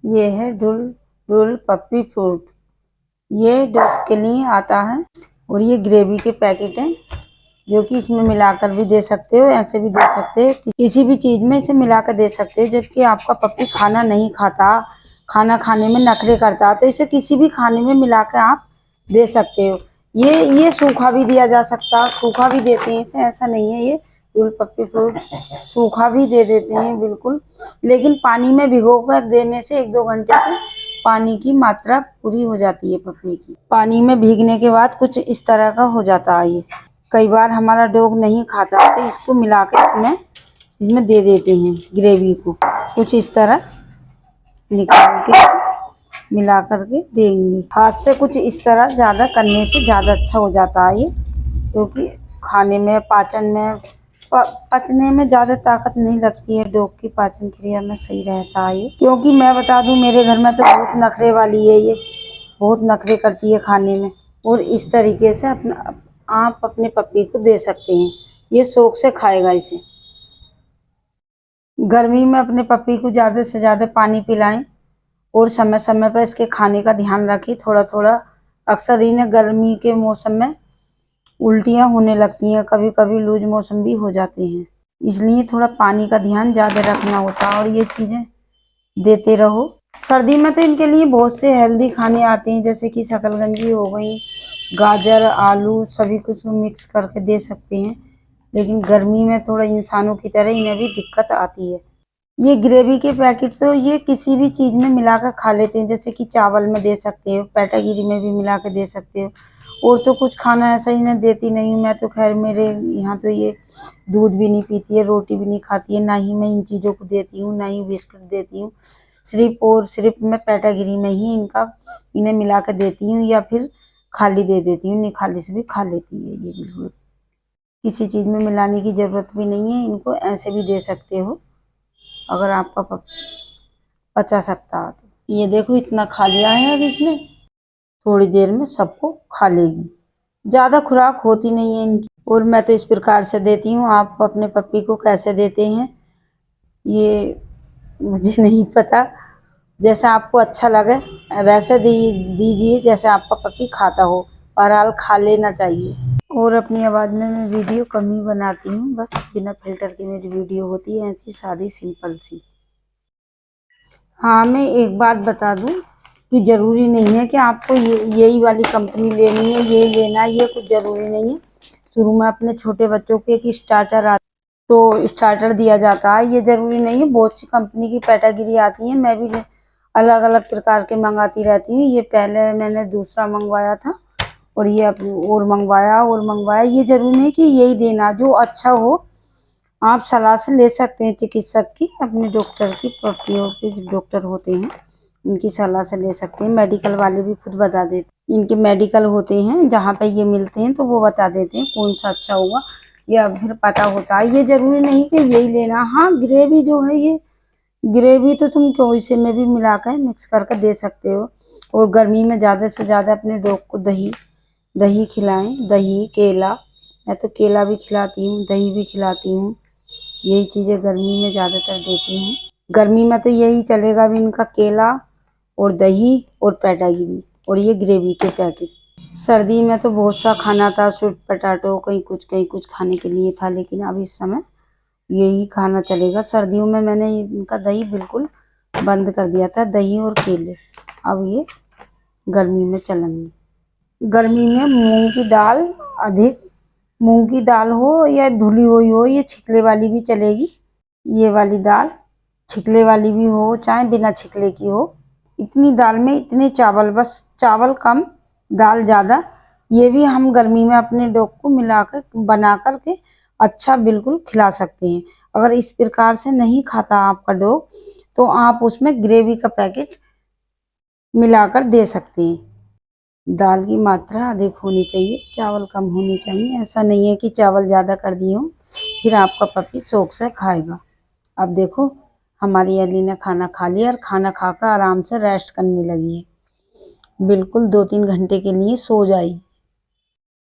ये है डुल पप्पी फूड। ये डॉग के लिए आता है और ये ग्रेवी के पैकेट हैं जो कि इसमें मिलाकर भी दे सकते हो, ऐसे भी दे सकते हो, किसी भी चीज़ में इसे मिलाकर दे सकते हो। जबकि आपका पप्पी खाना नहीं खाता, खाना खाने में नखरे करता, तो इसे किसी भी खाने में मिलाकर आप दे सकते हो। ये सूखा भी दिया जा सकता है, सूखा भी देते हैं इसे, ऐसा नहीं है। ये डुल पप्पी फ्रूट सूखा भी दे देते हैं बिल्कुल, लेकिन पानी में भिगोकर देने से 1-2 घंटे से पानी की मात्रा पूरी हो जाती है पपी की। पानी में भीगने के बाद कुछ इस तरह का हो जाता है। ये कई बार हमारा डॉग नहीं खाता तो इसको मिलाकर इसमें दे देते हैं ग्रेवी को, कुछ इस तरह निकाल के मिला करके देंगे। हाथ से कुछ इस तरह ज़्यादा करने से ज़्यादा अच्छा हो जाता है ये, क्योंकि खाने में पचने में ज़्यादा ताकत नहीं लगती है। डॉग की पाचन क्रिया में सही रहता है ये। क्योंकि मैं बता दूं, मेरे घर में तो बहुत नखरे वाली है, ये बहुत नखरे करती है खाने में। और इस तरीके से आप अपने पपी को दे सकते हैं, ये शौक से खाएगा इसे। गर्मी में अपने पपी को ज़्यादा से ज़्यादा पानी पिलाएं और समय समय पर इसके खाने का ध्यान रखें थोड़ा थोड़ा। अक्सर इन्हें गर्मी के मौसम में उल्टियाँ होने लगती हैं, कभी कभी लूज मोशन भी हो जाते हैं, इसलिए थोड़ा पानी का ध्यान ज़्यादा रखना होता है और ये चीज़ें देते रहो। सर्दी में तो इनके लिए बहुत से हेल्दी खाने आते हैं, जैसे कि शकलगंजी हो गई, गाजर आलू सभी कुछ मिक्स करके दे सकते हैं। लेकिन गर्मी में थोड़ा इंसानों की तरह इन्हें भी दिक्कत आती है। ये ग्रेवी के पैकेट तो ये किसी भी चीज़ में मिलाकर खा लेते हैं, जैसे कि चावल में दे सकते हो, पैटागिरी में भी मिला कर दे सकते हो। और तो कुछ खाना ऐसा ही नहीं देती नहीं हूँ मैं तो, खैर मेरे यहाँ तो ये दूध भी नहीं पीती है, रोटी भी नहीं खाती है, ना ही मैं इन चीज़ों को देती हूँ, ना ही बिस्कुट देती हूँ। सिर्फ मैं पैटागिरी में ही इन्हें मिला कर देती हूँ, या फिर खाली दे देती हूँ। नहीं खाली से भी खा लेती है ये बिल्कुल, किसी चीज़ में मिलाने की ज़रूरत भी नहीं है। इनको ऐसे भी दे सकते हो अगर आपका पचा सकता है तो। ये देखो इतना खा लिया है, अब इसने थोड़ी देर में सबको खा लेगी। ज़्यादा खुराक होती नहीं है इनकी, और मैं तो इस प्रकार से देती हूँ। आप अपने पप्पी को कैसे देते हैं ये मुझे नहीं पता, जैसा आपको अच्छा लगे वैसे दीजिए, जैसे आपका पप्पी खाता हो। बहरहाल खा लेना चाहिए। और अपनी आवाज़ में मैं वीडियो कम ही बनाती हूँ, बस बिना फिल्टर की मेरी वीडियो होती है, ऐसी सादी सिंपल सी। हाँ, मैं एक बात बता दूं कि ज़रूरी नहीं है कि आपको यही वाली कंपनी लेनी है, ये लेना है, ये कुछ ज़रूरी नहीं है। शुरू में अपने छोटे बच्चों के एक स्टार्टर आता तो स्टार्टर दिया जाता है, ये ज़रूरी नहीं है। बहुत सी कंपनी की पैटागिरी आती है, मैं भी अलग अलग प्रकार के मंगाती रहती हूँ। ये पहले मैंने दूसरा मंगवाया था और ये अब और मंगवाया। ये ज़रूरी नहीं कि यही देना, जो अच्छा हो आप सलाह से ले सकते हैं चिकित्सक की, अपने डॉक्टर की, पपियों के डॉक्टर होते हैं उनकी सलाह से ले सकते हैं। मेडिकल वाले भी खुद बता देते हैं, इनके मेडिकल होते हैं जहाँ पे ये मिलते हैं, तो वो बता देते हैं कौन सा अच्छा होगा, या फिर पता होता है। ये ज़रूरी नहीं कि यही लेना। हाँ, ग्रेवी जो है, ये ग्रेवी तो तुम इसे में भी मिलाकर मिक्स करके दे सकते हो। और गर्मी में ज़्यादा से ज़्यादा अपने डॉग को दही खिलाएं, दही केला, मैं तो केला भी खिलाती हूँ, दही भी खिलाती हूँ। यही चीज़ें गर्मी में ज़्यादातर देती हूँ। गर्मी में तो यही चलेगा भी इनका, केला और दही और पैटागिरी और ये ग्रेवी के पैकेट। सर्दी में तो बहुत सा खाना था, स्वीट पोटैटो, कहीं कुछ खाने के लिए था, लेकिन अब इस समय यही खाना चलेगा। सर्दियों में मैंने इनका दही बिल्कुल बंद कर दिया था, दही और केले। अब ये गर्मी में चलेंगे। गर्मी में मूंग की दाल हो या धुली हुई हो, ये छिकले वाली भी चलेगी। ये वाली दाल छिकले वाली भी हो चाहे बिना छिकले की हो, इतनी दाल में इतने चावल, बस चावल कम दाल ज़्यादा, ये भी हम गर्मी में अपने डॉग को मिलाकर बना करके अच्छा बिल्कुल खिला सकते हैं। अगर इस प्रकार से नहीं खाता आपका डॉग, तो आप उसमें ग्रेवी का पैकेट मिलाकर दे सकते हैं। दाल की मात्रा अधिक होनी चाहिए, चावल कम होनी चाहिए। ऐसा नहीं है कि चावल ज़्यादा कर दिए हो फिर आपका पपी शौक से खाएगा। अब देखो हमारी अली ने खाना खा लिया और खाना खाकर आराम से रेस्ट करने लगी है, बिल्कुल 2-3 घंटे के लिए सो जाएगी।